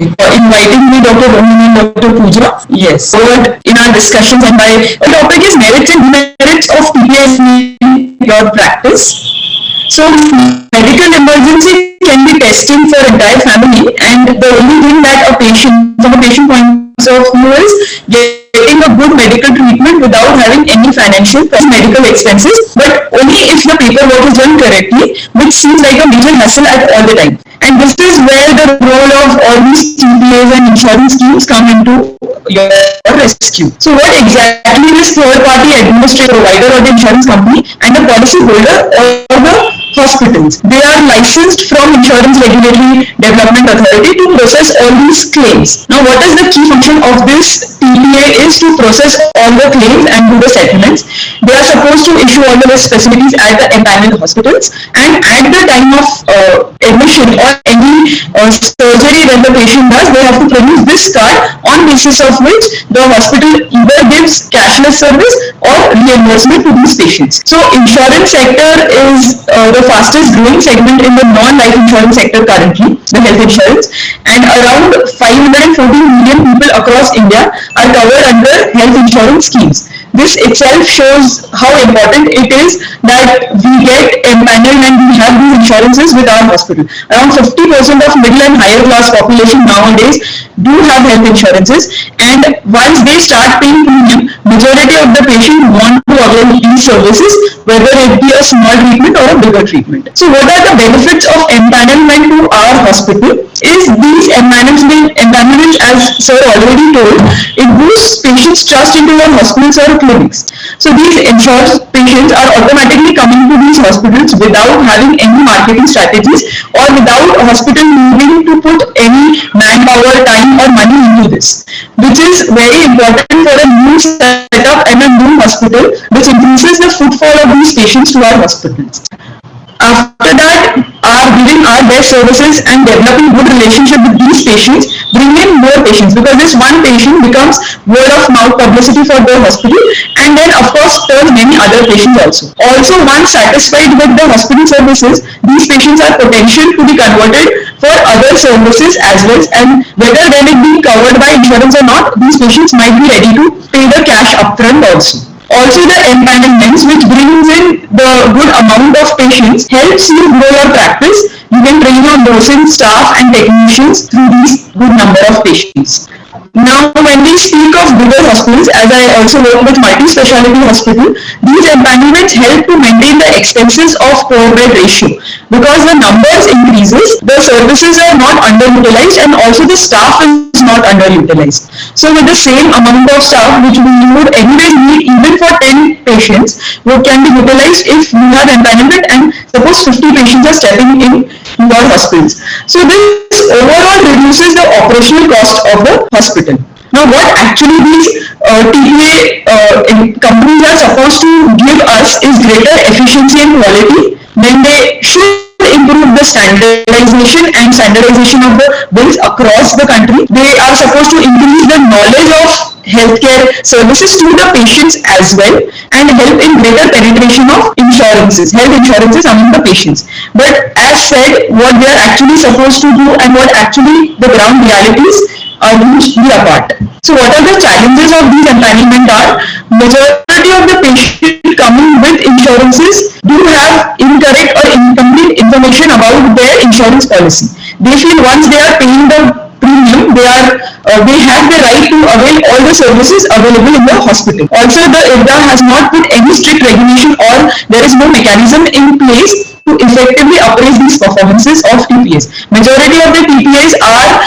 inviting me, Dr. Rohini and Dr. Pooja. Yes. Forward in our discussions, and my topic is merits and demerits of TPAs in your practice. So medical emergency can be testing for entire family, and the only thing that a patient, from a patient point of view, is getting a good medical treatment without having any financial medical expenses, but only if the paperwork is done correctly, which seems like a major hassle at all the time. And this is where the role of all these TPAs and insurance schemes come into your rescue. So what exactly is third-party administrator, provider, or the insurance company and the policy holder or the hospitals? They are licensed from Insurance Regulatory Development Authority to process all these claims. Now, what is the key function of this TPA is to process all the claims and do the settlements. They are supposed to issue all the risk facilities at the empaneled hospitals, and at the time of admission or any surgery that the patient does, they have to produce this card, on basis of which the hospital either gives cashless service or reimbursement to these patients. So insurance sector is the fastest growing segment in the non-life insurance sector currently, the health insurance, and around 514 million people across India are covered under health insurance schemes. This itself shows how important it is that we get empaneled and we have these insurances with our hospital. Around 50% of middle and higher class population nowadays do have health insurances, and once they start paying premium, majority of the patients want to avail these services, whether it be a small treatment or a bigger treatment. So what are the benefits of empanelment to our hospital? Is these empanelments, as sir already told, it boosts patients' trust into your hospitals or clinics. So these insured patients are automatically coming to these hospitals without having any marketing strategies or without a hospital needing to put any manpower, time or money into this, which is very important for a new setup and a new hospital, which increases the footfall of these patients to our hospitals. After that, giving our best services and developing good relationship with these patients, bring in more patients, because this one patient becomes word of mouth publicity for the hospital, and then of course turn many other patients also. Also, once satisfied with the hospital services, these patients are potential to be converted for other services as well, and whether then it be covered by insurance or not, these patients might be ready to pay the cash upfront also. Also, the empanelments, which brings in the good amount of patients, helps you grow your practice. You can train your nursing staff and technicians through these good number of patients. Now, when we speak of bigger hospitals, as I also work with multi-speciality hospital, these empanelments help to maintain the expenses of per bed ratio, because the numbers increases, the services are not underutilized, and also the staff is not underutilized. So with the same amount of staff which we would anyways need even for 10 patients, what can be utilized if we have empanelment and suppose 50 patients are stepping in your hospitals. So this overall reduces the operational cost of the hospital. Now, what actually these TPA companies are supposed to give us is greater efficiency and quality. Then they should improve the standardization of the bills across the country. They are supposed to increase the knowledge of healthcare services to the patients as well, and help in greater penetration of health insurances among the patients. But as said, what they are actually supposed to do and what actually the ground realities are hugely apart. So what are the challenges of these empanelment are? Majority of the patients coming with insurances do have incorrect or incomplete information about their insurance policy. They feel once they are paying the premium, they have the right to avail all the services available in the hospital. Also, the IRDA has not put any strict regulation, or there is no mechanism in place to effectively appraise these performances of TPAs. Majority of the TPAs are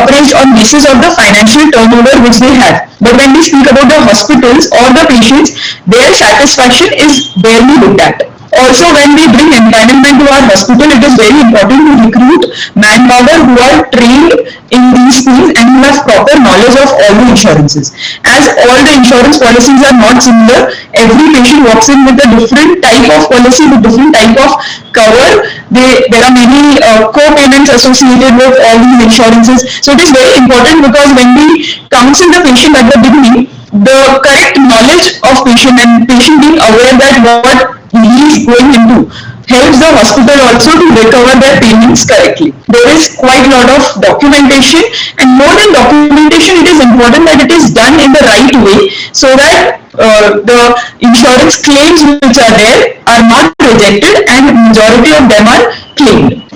appraised on basis of the financial turnover which they have. But when we speak about the hospitals or the patients, their satisfaction is barely looked at. Also, when we bring empanelment to our hospital, it is very important to recruit manpower who are trained in these fields and who have proper knowledge of all the insurances. As all the insurance policies are not similar, every patient walks in with a different type of policy, with different type of cover. There are many co-payments associated with all these insurances. So it is very important, because when we counsel the patient at the beginning, the correct knowledge of patient and patient being aware that what he is going into helps the hospital also to recover their payments correctly. There is quite a lot of documentation, and more than documentation, it is important that it is done in the right way so that the insurance claims which are there are not rejected and majority of them are claimed.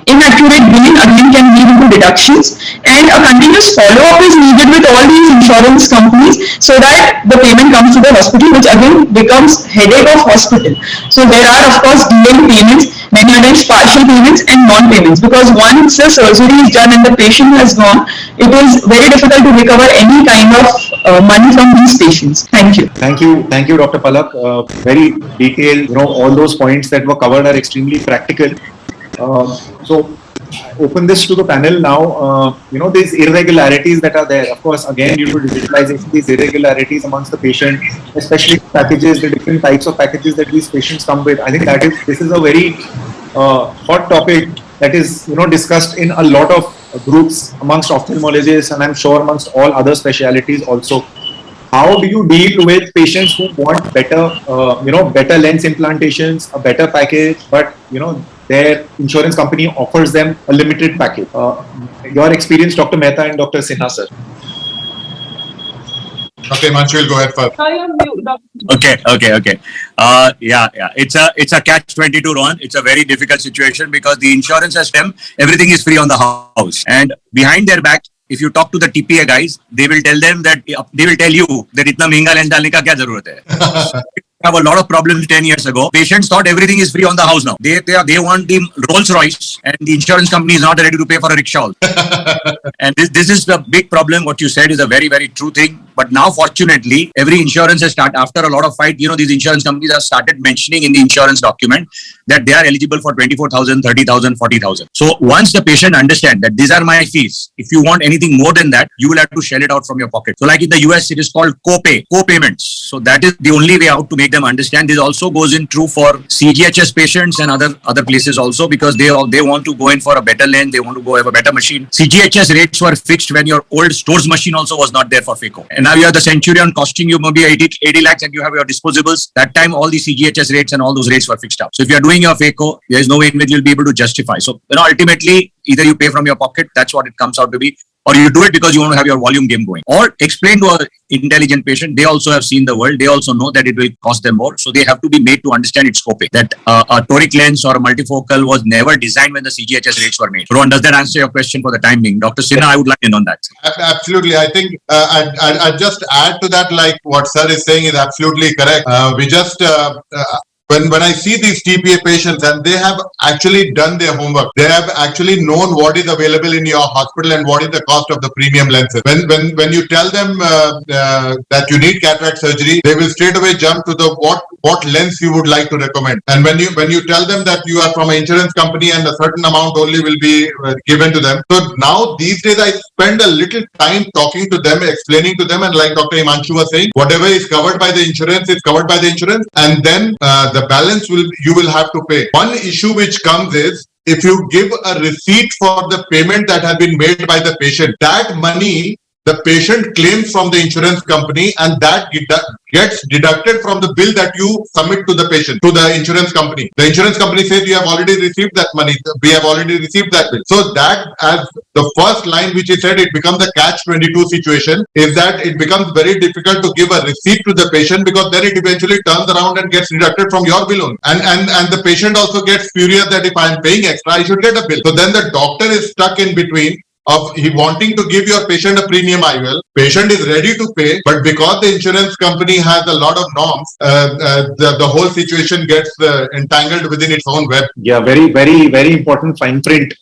Inaccurate billing again can lead to deductions, and a continuous follow-up is needed with all these insurance companies so that the payment comes to the hospital, which again becomes headache of hospital. So there are of course delayed payments, many times partial payments and non-payments, because once the surgery is done and the patient has gone, it is very difficult to recover any kind of money from these patients. Thank you. Thank you, Dr. Palak. Very detailed. All those points that were covered are extremely practical. So open this to the panel now. These irregularities that are there, of course, again, due to digitalization, these irregularities amongst the patient, especially packages, the different types of packages that these patients come with. I think this is a very hot topic that is, discussed in a lot of groups amongst ophthalmologists, and I'm sure amongst all other specialities also. How do you deal with patients who want better, better lens implantations, a better package, but, their insurance company offers them a limited package? Your experience, Dr. Mehta and Dr. Sinha, sir. Okay, Manchu, will go ahead first. Okay. Yeah. It's a catch-22, Ron. It's a very difficult situation because the insurance system, everything is free on the house, and behind their back, if you talk to the TPA guys, they will tell you that itna mehenga lens dalne ka kya zarurat hai. Have a lot of problems 10 years ago. Patients thought everything is free on the house now. They want the Rolls Royce, and the insurance company is not ready to pay for a rickshaw. And this is the big problem. What you said is a very, very true thing. But now, fortunately, every insurance has started, after a lot of fight, these insurance companies have started mentioning in the insurance document that they are eligible for 24,000, 30,000, 40,000. So once the patient understands that these are my fees, if you want anything more than that, you will have to shell it out from your pocket. So like in the US, it is called co-payments. So that is the only way out to make them understand. This also goes in true for CGHS patients and other places also, because they want to go in for a better lens, they want to go have a better machine. CGHS rates were fixed when your old stores machine also was not there for phaco. And now you have the Centurion costing you maybe 80 lakhs and you have your disposables. That time all the CGHS rates and all those rates were fixed up. So if you are doing your phaco, there is no way in which you'll be able to justify. So ultimately, either you pay from your pocket, that's what it comes out to be, or you do it because you want to have your volume game going, or explain to an intelligent patient. They also have seen the world. They also know that it will cost them more. So they have to be made to understand its coping, that a toric lens or a multifocal was never designed when the CGHS rates were made. Rohan, does that answer your question for the time being? Dr. Sinha, I would like in on that. Absolutely. I think I'd just add to that, like what sir is saying is absolutely correct. When I see these TPA patients and they have actually done their homework, they have actually known what is available in your hospital and what is the cost of the premium lenses. When you tell them that you need cataract surgery, they will straight away jump to the what lens you would like to recommend. And when you tell them that you are from an insurance company and a certain amount only will be given to them. So now these days I spend a little time talking to them, explaining to them, and like Dr. Himanshu was saying, whatever is covered by the insurance is covered by the insurance, and then the balance you will have to pay. One issue which comes is, if you give a receipt for the payment that has been made by the patient, that money the patient claims from the insurance company, and that gets deducted from the bill that you submit to the patient, to the insurance company. The insurance company says, you have already received that money. We have already received that bill. So that, as the first line which he said, it becomes a catch-22 situation, is that it becomes very difficult to give a receipt to the patient, because then it eventually turns around and gets deducted from your bill only. And the patient also gets furious that if I am paying extra, I should get a bill. So then the doctor is stuck in between of he wanting to give your patient a premium IOL. Patient is ready to pay, but because the insurance company has a lot of norms, the whole situation gets entangled within its own web. Yeah, very, very, very important fine print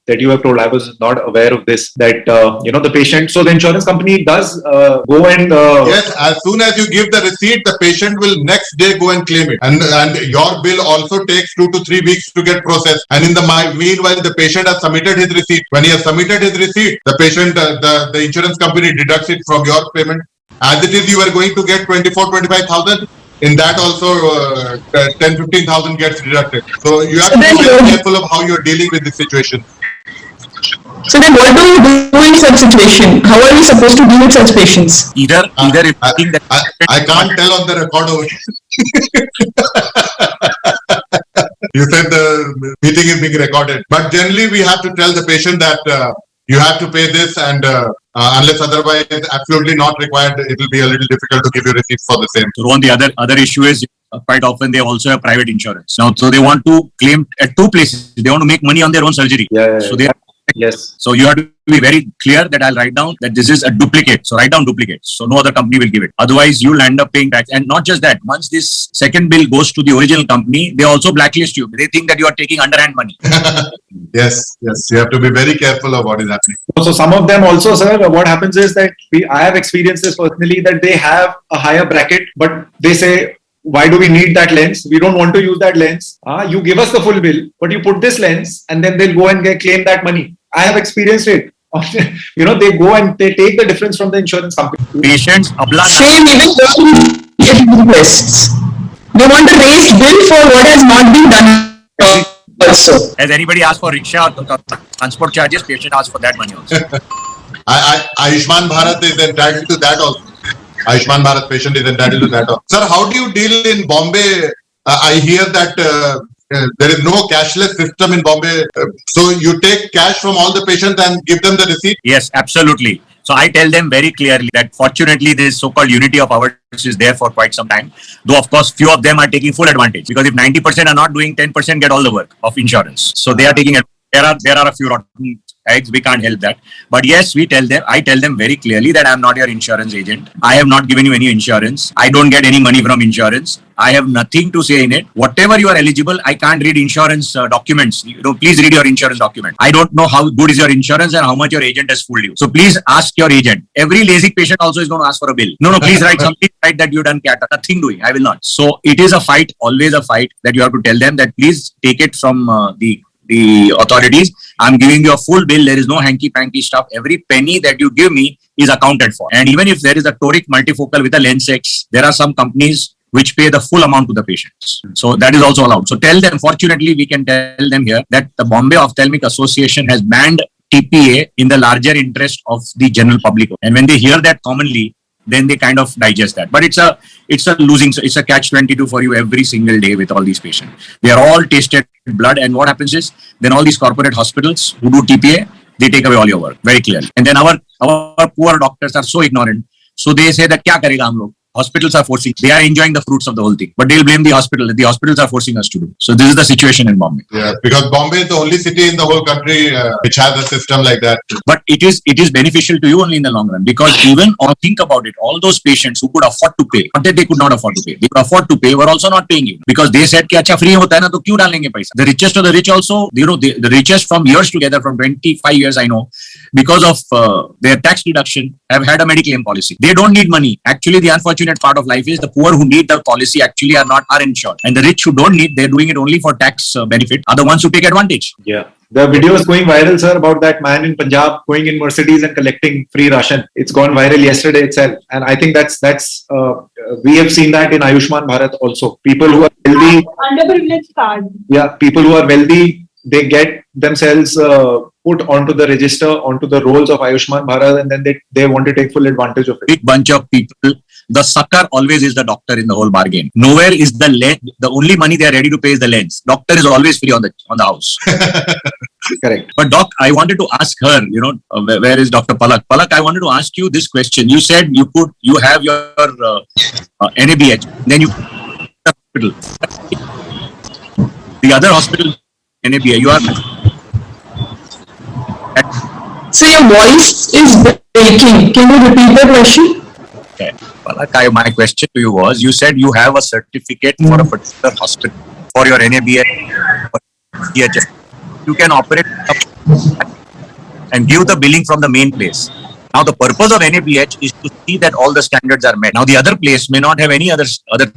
that you have told. I was not aware of this, that the patient, so the insurance company does go and yes, as soon as you give the receipt, the patient will next day go and claim it, and your bill also takes 2 to 3 weeks to get processed. And in the meanwhile, the patient has submitted his receipt. When he has submitted his receipt, the patient, the insurance company deducts it from your payment. As it is, you are going to get 25,000. In that also 10-15,000 gets deducted. So you have to be very careful of how you're dealing with this situation. So then what do you do in such situation? How are we supposed to deal with such patients? Either if I can't tell on the record over here. You said the meeting is being recorded. But generally, we have to tell the patient that you have to pay this, and unless otherwise absolutely not required, it will be a little difficult to give you receipts for the same. So Rohan, the other issue is quite often they also have private insurance. Now, so they want to claim at two places. They want to make money on their own surgery. So they Yes. So you have to be very clear that I'll write down that this is a duplicate. So write down duplicate. So no other company will give it. Otherwise, you'll end up paying tax. And not just that, once this second bill goes to the original company, they also blacklist you. They think that you are taking underhand money. Yes. You have to be very careful of what is happening. So some of them also, sir, what happens is that I have experienced this personally, that they have a higher bracket, but they say, why do we need that lens? We don't want to use that lens. You give us the full bill, but you put this lens, and then they'll go and claim that money. I have experienced it. They go and they take the difference from the insurance company. Patients apply. Same even requests. They want a raised bill for what has not been done also. Has anybody asked for rickshaw or transport charges? Patient asks for that money also. Ayushman Bharat is entitled to that also. Ayushman Bharat patient is entitled to that also. Sir, how do you deal in Bombay? I hear that there is no cashless system in Bombay. So you take cash from all the patients and give them the receipt? Yes, absolutely. So I tell them very clearly that fortunately this so-called unity of ours is there for quite some time. Though of course few of them are taking full advantage, because if 90% are not doing, 10% get all the work of insurance. So they are taking it. There are a few rotten eggs. We can't help that. But yes, I tell them very clearly that I am not your insurance agent. I have not given you any insurance. I don't get any money from insurance. I have nothing to say in it. Whatever you are eligible, I can't read insurance documents. Please read your insurance document. I don't know how good is your insurance and how much your agent has fooled you. So please ask your agent. Every lazy patient also is going to ask for a bill. No, please write something, write that you done CAT. Nothing doing. I will not. So it is a fight, always a fight, that you have to tell them that please take it from the authorities. I'm giving you a full bill. There is no hanky-panky stuff. Every penny that you give me is accounted for. And even if there is a toric multifocal with a lens X, there are some companies which pay the full amount to the patients. So that is also allowed. So tell them, fortunately, we can tell them here that the Bombay Ophthalmic Association has banned TPA in the larger interest of the general public. And when they hear that commonly, then they kind of digest that. But it's a catch-22 for you every single day with all these patients. They are all tasted blood, and what happens is then all these corporate hospitals who do TPA, they take away all your work very clearly. And then our poor doctors are so ignorant. So they say that kya karega hum log? Hospitals are forcing. They are enjoying the fruits of the whole thing, but they'll blame the hospital. The hospitals are forcing us to do. So this is the situation in Bombay. Yeah, because Bombay is the only city in the whole country which has a system like that. But it is beneficial to you only in the long run, because even think about it, all those patients who could afford to pay, not that they could not afford to pay, they could afford to pay, were also not paying you, because they said कि अच्छा free होता है ना तो क्यों डालेंगे पैसा? The richest of the rich also, the richest from years together, from 25 years I know, because of their tax deduction, have had a Mediclaim policy. They don't need money. Actually, the unfortunate part of life is the poor who need the policy actually are insured, and the rich who don't need, they're doing it only for tax benefit, are the ones who take advantage. Yeah. The video is going viral, sir, about that man in Punjab going in Mercedes and collecting free ration. It's gone viral yesterday itself, and I think that's we have seen that in Ayushman Bharat also. People who are wealthy, underprivileged card. Yeah, people who are wealthy, they get themselves put onto the register, onto the rolls of Ayushman Bharat, and then they want to take full advantage of it. Big bunch of people. The sucker always is the doctor in the whole bargain. Nowhere is the lens. The only money they are ready to pay is the lens. Doctor is always free on the house. Correct. But doc, I wanted to ask her, where is Dr. Palak? Palak, I wanted to ask you this question. You said you have your NABH, then you hospital. The other hospital, NABH, you are. So your voice is breaking. Can you repeat the question? Okay. Palak, my question to you was, you said you have a certificate for a particular hospital for your NABH or DHS. You can operate and give the billing from the main place. Now the purpose of NABH is to see that all the standards are met. Now the other place may not have any other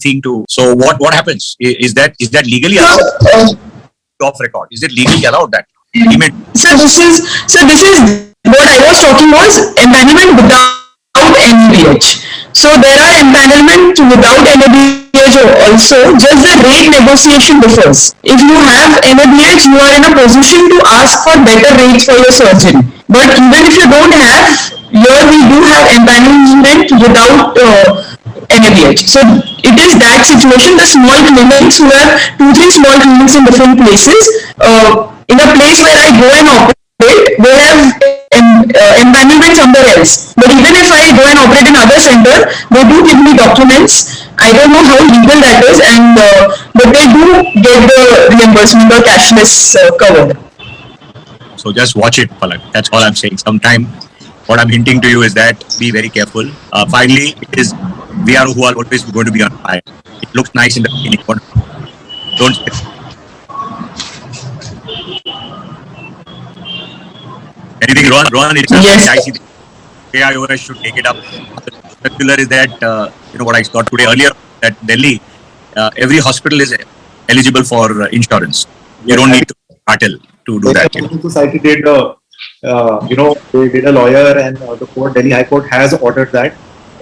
thing to. So what happens? Is that legally allowed? Off record. Is it legally allowed that? So this is what I was talking was empanelment without NABH. So there are empanelment without NABH also, just the rate negotiation differs. If you have NABH, you are in a position to ask for better rates for your surgery. But even if you don't have, here we do have empanelment without NABH. So it is that situation. The small clinics who have 2-3 small clinics in different places. In a place where I go and operate, they have empanelment somewhere else. But even if I go and operate in other center, they do give me documents. I don't know how legal that is, and but they do get the reimbursement or cashless covered. So just watch it, Palak. That's all I'm saying. Sometime, what I'm hinting to you is that be very careful. Finally, it is we are who are always going to be on fire. It looks nice in the beginning, but don't. Anything wrong? Wrong. It's Yes. I see. KIOS should take it up. The circular is that what I got today earlier that Delhi, every hospital is eligible for insurance. You don't need to cartel to do that. The society did, they did a lawyer, and the court, Delhi High Court, has ordered that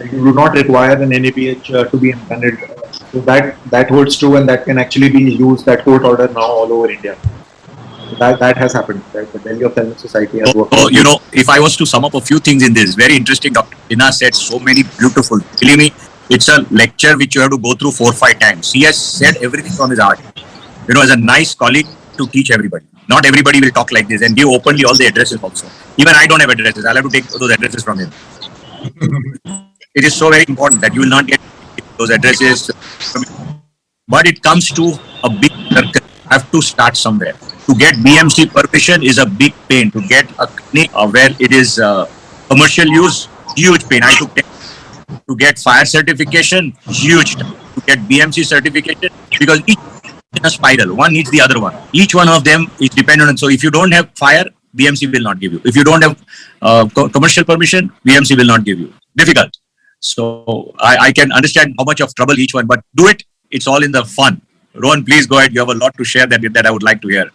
you do not require an NABH to be empaneled. So that holds true, and that can actually be used. That court order now all over India. That has happened. That the Delhi Ophthalmic Society has worked. If I was to sum up a few things in this, very interesting. Dr. Ina said so many beautiful. Believe me, it's a lecture which you have to go through 4 or 5 times. He has said everything from his heart. As a nice colleague to teach everybody. Not everybody will talk like this and give openly all the addresses also. Even I don't have addresses. I'll have to take those addresses from him. It is so very important that you will not get those addresses. But it comes to a big circle. You have to start somewhere. To get BMC permission is a big pain. To get a clinic where it is commercial use, huge pain. I took 10. To get fire certification, huge time. To get BMC certification, because each in a spiral, one needs the other one. Each one of them is dependent on. So if you don't have fire, BMC will not give you. If you don't have commercial permission, BMC will not give you. Difficult. So I can understand how much of trouble each one, but do it. It's all in the fun. Rohan, please go ahead. You have a lot to share that I would like to hear.